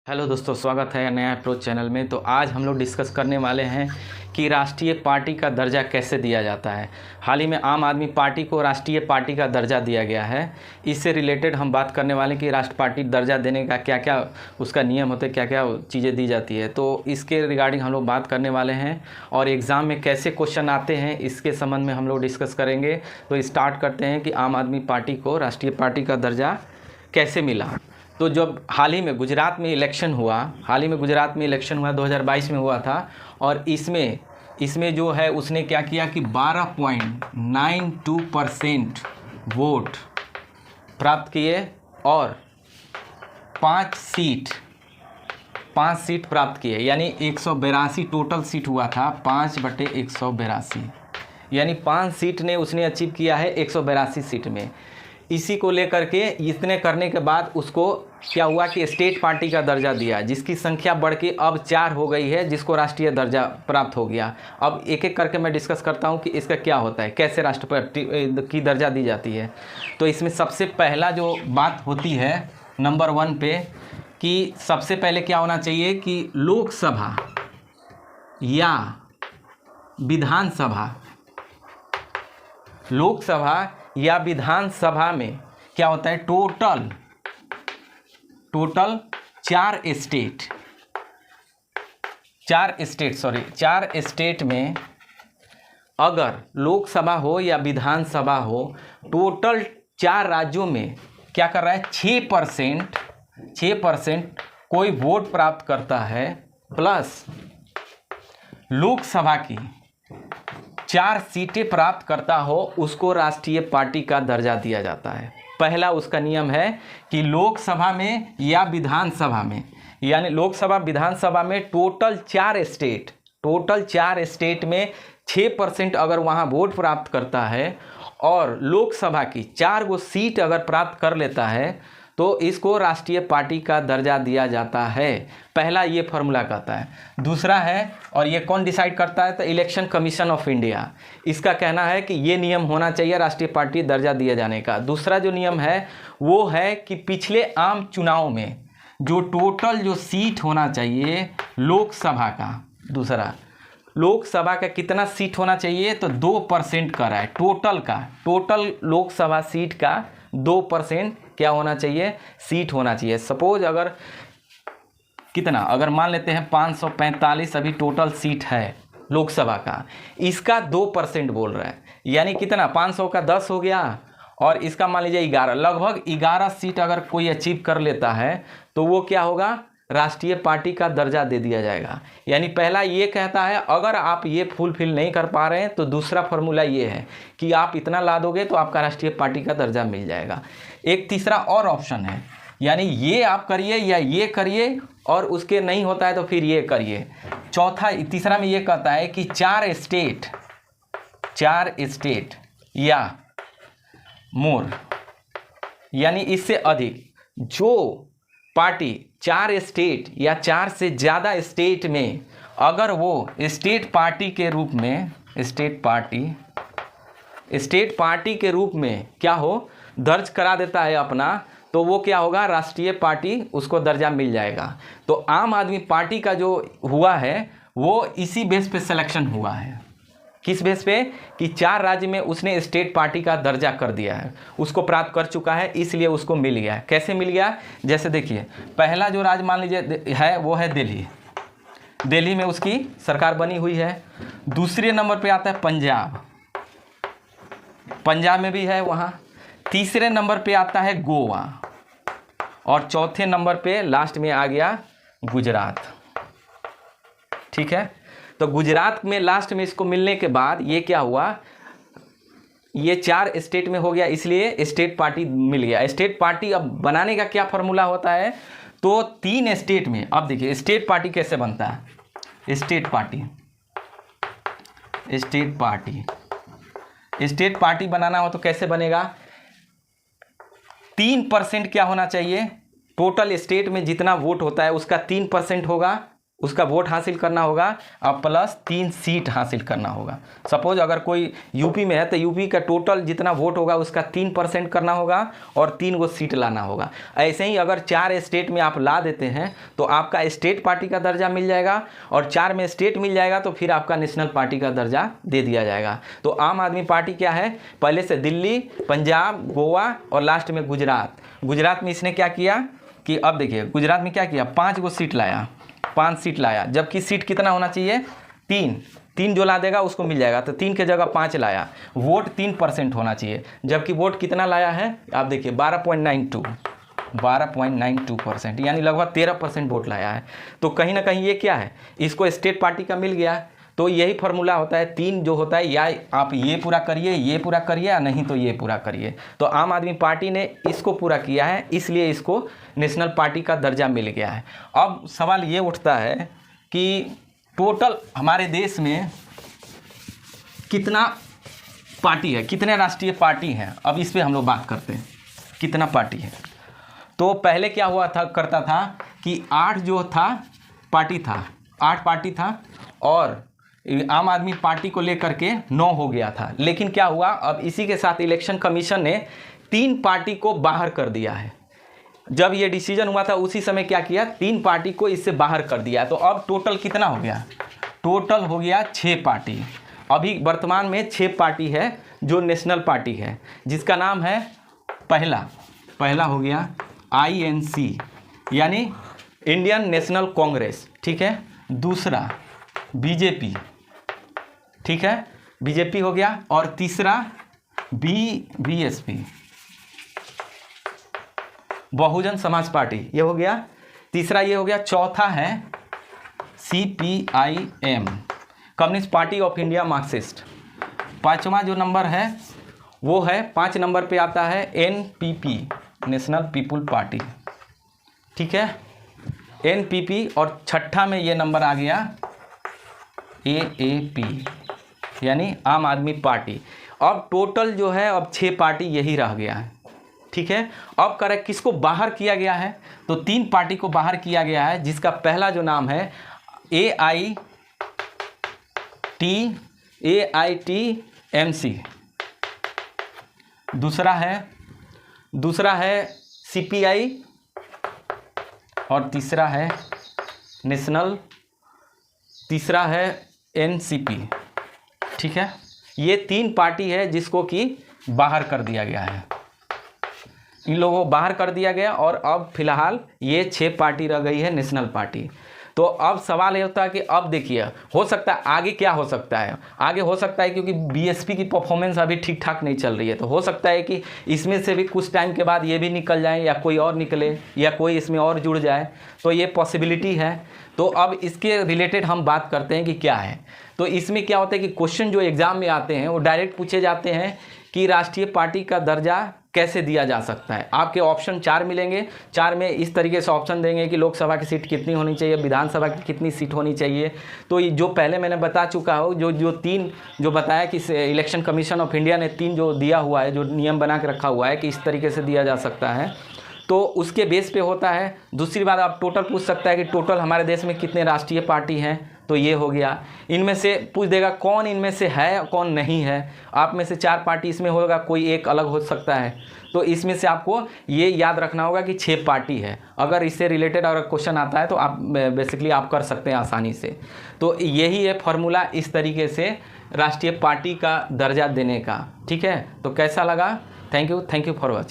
Hello दोस्तों, स्वागत है नया अप्रोच चैनल में। तो आज हम लोग डिस्कस करने वाले हैं कि राष्ट्रीय पार्टी का दर्जा कैसे दिया जाता है। हाल ही में आम आदमी पार्टी को राष्ट्रीय पार्टी का दर्जा दिया गया है। इससे रिलेटेड हम बात करने वाले हैं कि राष्ट्र पार्टी दर्जा देने का क्या क्या उसका नियम होते हैं, क्या क्या चीज़ें दी जाती है। तो इसके रिगार्डिंग हम लोग बात करने वाले हैं और एग्ज़ाम में कैसे क्वेश्चन आते हैं इसके संबंध में हम लोग डिस्कस करेंगे। तो स्टार्ट करते हैं कि आम आदमी पार्टी को राष्ट्रीय पार्टी का दर्जा कैसे मिला। तो जब हाल ही में गुजरात में इलेक्शन हुआ 2022 में हुआ था, और इसमें जो है उसने क्या किया कि 12.92% वोट प्राप्त किए और 5 सीट प्राप्त किए, यानी 182 टोटल सीट हुआ था। 5/182 यानी 5 सीट ने उसने अचीव किया है 182 सीट में। इसी को लेकर के इतने करने के बाद उसको क्या हुआ कि स्टेट पार्टी का दर्जा दिया, जिसकी संख्या बढ़ के अब 4 हो गई है, जिसको राष्ट्रीय दर्जा प्राप्त हो गया। अब एक एक करके मैं डिस्कस करता हूं कि इसका क्या होता है, कैसे राष्ट्रपति की दर्जा दी जाती है। तो इसमें सबसे पहला जो बात होती है नंबर 1 पे, कि सबसे पहले क्या होना चाहिए कि लोकसभा या विधानसभा में क्या होता है, टोटल 4 स्टेट में अगर लोकसभा हो या विधानसभा हो, टोटल 4 राज्यों में क्या कर रहा है, 6% कोई वोट प्राप्त करता है, प्लस लोकसभा की 4 सीटें प्राप्त करता हो, उसको राष्ट्रीय पार्टी का दर्जा दिया जाता है। पहला उसका नियम है कि लोकसभा में या विधानसभा में, यानी लोकसभा विधानसभा में टोटल 4 स्टेट में 6% अगर वहाँ वोट प्राप्त करता है और लोकसभा की 4 गो सीट अगर प्राप्त कर लेता है, तो इसको राष्ट्रीय पार्टी का दर्जा दिया जाता है। पहला ये फॉर्मूला कहता है। दूसरा है, और ये कौन डिसाइड करता है, तो इलेक्शन कमीशन ऑफ इंडिया। इसका कहना है कि ये नियम होना चाहिए राष्ट्रीय पार्टी दर्जा दिए जाने का। दूसरा जो नियम है वो है कि पिछले आम चुनाव में जो टोटल जो सीट होना चाहिए लोकसभा का, दूसरा लोकसभा का कितना सीट होना चाहिए, तो 2% का है टोटल लोकसभा सीट का 2% क्या होना चाहिए, सीट होना चाहिए। सपोज अगर कितना, अगर मान लेते हैं 545 अभी टोटल सीट है लोकसभा का, इसका 2% बोल रहा है, यानी कितना, 500 का 10 हो गया, और इसका मान लीजिए 11, लगभग 11 सीट अगर कोई अचीव कर लेता है तो वो क्या होगा, राष्ट्रीय पार्टी का दर्जा दे दिया जाएगा। यानी पहला ये कहता है अगर आप ये फुलफिल नहीं कर पा रहे हैं तो दूसरा फॉर्मूला ये है कि आप इतना ला दोगे तो आपका राष्ट्रीय पार्टी का दर्जा मिल जाएगा। एक तीसरा और ऑप्शन है, यानी ये आप करिए या ये करिए, और उसके नहीं होता है तो फिर ये करिए। तीसरा में ये कहता है कि 4 स्टेट या मोर, यानी इससे अधिक जो पार्टी 4 स्टेट या 4 से ज़्यादा स्टेट में अगर वो स्टेट पार्टी के रूप में क्या हो, दर्ज करा देता है अपना, तो वो क्या होगा, राष्ट्रीय पार्टी उसको दर्जा मिल जाएगा। तो आम आदमी पार्टी का जो हुआ है वो इसी बेस पे सिलेक्शन हुआ है। किस बेस पे, कि 4 राज्य में उसने स्टेट पार्टी का दर्जा कर दिया है, उसको प्राप्त कर चुका है, इसलिए उसको मिल गया है। कैसे मिल गया, जैसे देखिए, पहला जो राज्य मान लीजिए है वो है दिल्ली में उसकी सरकार बनी हुई है। दूसरे नंबर पे आता है पंजाब में भी है वहाँ। तीसरे नंबर पे आता है गोवा, और चौथे नंबर पे लास्ट में आ गया गुजरात। ठीक है, तो गुजरात में लास्ट में इसको मिलने के बाद ये क्या हुआ, ये 4 स्टेट में हो गया, इसलिए स्टेट पार्टी मिल गया। स्टेट पार्टी अब बनाने का क्या फॉर्मूला होता है, तो 3 स्टेट में, अब देखिए स्टेट पार्टी कैसे बनता है। स्टेट पार्टी बनाना हो तो कैसे बनेगा, 3% क्या होना चाहिए, टोटल स्टेट में जितना वोट होता है उसका 3% होगा, उसका वोट हासिल करना होगा और प्लस 3 सीट हासिल करना होगा। सपोज अगर कोई यूपी में है तो यूपी का टोटल जितना वोट होगा उसका 3% करना होगा और 3 गो सीट लाना होगा। ऐसे ही अगर 4 स्टेट में आप ला देते हैं तो आपका स्टेट पार्टी का दर्जा मिल जाएगा, और 4 में स्टेट मिल जाएगा तो फिर आपका नेशनल पार्टी का दर्जा दे दिया जाएगा। तो आम आदमी पार्टी क्या है, पहले से दिल्ली, पंजाब, गोवा और लास्ट में गुजरात। गुजरात में इसने क्या किया कि अब देखिए गुजरात में क्या किया, 5 गो सीट लाया, 5 सीट लाया, जबकि सीट कितना होना चाहिए, 3 जो ला देगा उसको मिल जाएगा, तो 3 के जगह 5 लाया। वोट 3% होना चाहिए, जबकि वोट कितना लाया है आप देखिए 12.92%, यानी लगभग 13% वोट लाया है। तो कहीं ना कहीं ये क्या है, इसको स्टेट पार्टी का मिल गया। तो यही फार्मूला होता है, 3 जो होता है, या आप ये पूरा करिए, ये पूरा करिए, या नहीं तो ये पूरा करिए। तो आम आदमी पार्टी ने इसको पूरा किया है, इसलिए इसको नेशनल पार्टी का दर्जा मिल गया है। अब सवाल ये उठता है कि टोटल हमारे देश में कितना पार्टी है, कितने राष्ट्रीय पार्टी हैं। अब इस पर हम लोग बात करते हैं, कितना पार्टी है। तो पहले क्या हुआ था, करता था कि 8 जो था पार्टी था, 8 पार्टी था, और आम आदमी पार्टी को लेकर के 9 हो गया था। लेकिन क्या हुआ, अब इसी के साथ इलेक्शन कमीशन ने 3 पार्टी को बाहर कर दिया है। जब ये डिसीजन हुआ था उसी समय क्या किया, 3 पार्टी को इससे बाहर कर दिया। तो अब टोटल कितना हो गया, टोटल हो गया 6 पार्टी। अभी वर्तमान में 6 पार्टी है जो नेशनल पार्टी है, जिसका नाम है पहला हो गया INC यानी इंडियन नेशनल कांग्रेस, ठीक है। दूसरा BJP, ठीक है, BJP हो गया। और तीसरा BSP, बहुजन समाज पार्टी, ये हो गया तीसरा, ये हो गया। चौथा है CPIM, communist party of India marxist. 5वां जो नंबर है वो है, 5 नंबर पे आता है NPP, नेशनल पीपुल पार्टी, ठीक है, NPP। और 6ठा में ये नंबर आ गया AAP, यानी आम आदमी पार्टी। अब टोटल जो है अब 6 पार्टी यही रह गया है, ठीक है। अब करें किसको बाहर किया गया है, तो 3 पार्टी को बाहर किया गया है, जिसका पहला जो नाम है AITMC, दूसरा है CPI, और तीसरा है NCP, ठीक है। ये 3 पार्टी है जिसको कि बाहर कर दिया गया है, इन लोगों को बाहर कर दिया गया। और अब फिलहाल ये 6 पार्टी रह गई है नेशनल पार्टी। तो अब सवाल ये होता है कि अब देखिए हो सकता है आगे क्या हो सकता है, आगे हो सकता है क्योंकि BSP की परफॉर्मेंस अभी ठीक ठाक नहीं चल रही है, तो हो सकता है कि इसमें से भी कुछ टाइम के बाद ये भी निकल जाए, या कोई और निकले, या कोई इसमें और जुड़ जाए, तो ये पॉसिबिलिटी है। तो अब इसके रिलेटेड हम बात करते हैं कि क्या है। तो इसमें क्या होता है कि क्वेश्चन जो एग्ज़ाम में आते हैं वो डायरेक्ट पूछे जाते हैं कि राष्ट्रीय पार्टी का दर्जा कैसे दिया जा सकता है। आपके ऑप्शन 4 मिलेंगे, 4 में इस तरीके से ऑप्शन देंगे कि लोकसभा की सीट कितनी होनी चाहिए, विधानसभा की कितनी सीट होनी चाहिए। तो ये जो पहले मैंने बता चुका हूँ, जो 3 जो बताया कि इलेक्शन कमीशन ऑफ इंडिया ने 3 जो दिया हुआ है, जो नियम बना के रखा हुआ है कि इस तरीके से दिया जा सकता है, तो उसके बेस पे होता है। दूसरी बात, आप टोटल पूछ सकता है कि टोटल हमारे देश में कितने राष्ट्रीय पार्टी हैं, तो ये हो गया। इनमें से पूछ देगा कौन इनमें से है कौन नहीं है। आप में से 4 पार्टी इसमें होगा, कोई एक अलग हो सकता है। तो इसमें से आपको ये याद रखना होगा कि 6 पार्टी है। अगर इससे रिलेटेड अगर क्वेश्चन आता है तो आप बेसिकली आप कर सकते हैं आसानी से। तो यही है फार्मूला इस तरीके से राष्ट्रीय पार्टी का दर्जा देने का, ठीक है। तो कैसा लगा, थैंक यू फॉर वॉचिंग।